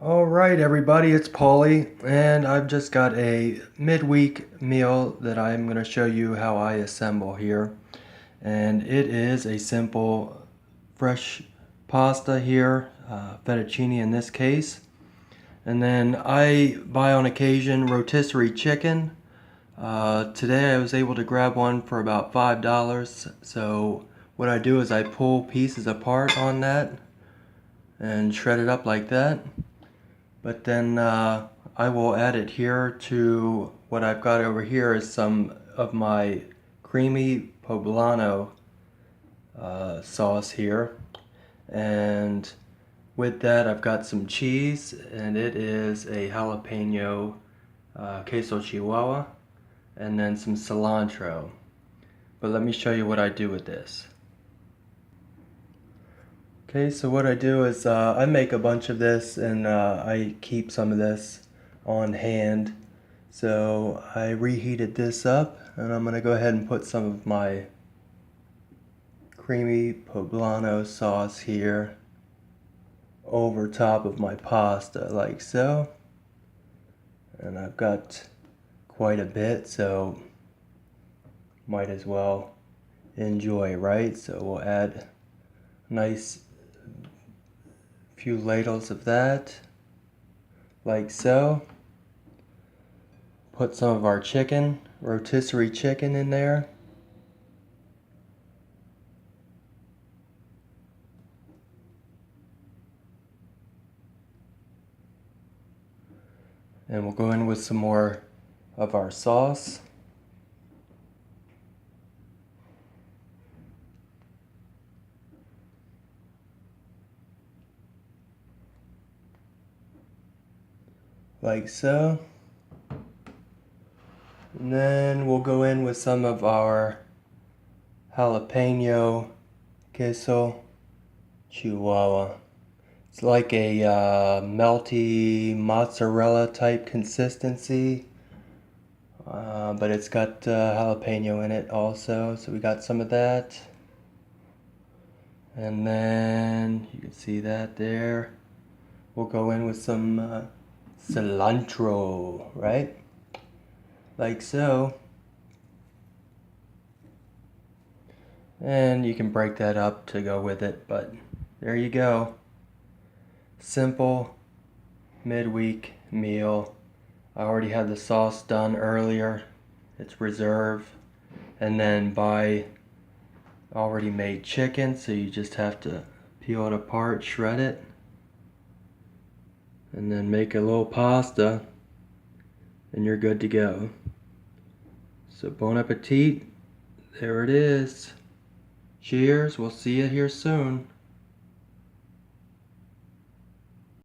Alright everybody, it's Paulie, and I've just got a midweek meal that I'm going to show you how I assemble here. And it is a simple fresh pasta here, fettuccine in this case. And then I buy on occasion rotisserie chicken. Today I was able to grab one for about $5. So what I do is I pull pieces apart on that and shred it up like that. But then I will add it here to what I've got over here is some of my creamy poblano sauce here. And with that I've got some cheese, and it is a jalapeno queso chihuahua, and then some cilantro. But let me show you what I do with this. Okay, so what I do is I make a bunch of this, and I keep some of this on hand. So I reheated this up, and I'm going to go ahead and put some of my creamy poblano sauce here over top of my pasta like so. And I've got quite a bit, so might as well enjoy, right? So we'll add a nice few ladles of that, like so. Put some of our chicken, rotisserie chicken, in there. And we'll go in with some more of our sauce. Like so. And then we'll go in with some of our jalapeno queso chihuahua. It's like a melty mozzarella type consistency, but it's got jalapeno in it also, so we got some of that. And then you can see that there. We'll go in with some cilantro, right? Like so. And you can break that up to go with it, but there you go. Simple midweek meal. I already had the sauce done earlier. It's reserve. And then buy already made chicken, so you just have to peel it apart, shred it, and then make a little pasta, and you're good to go. So bon appetit. There it is. Cheers. We'll see you here soon.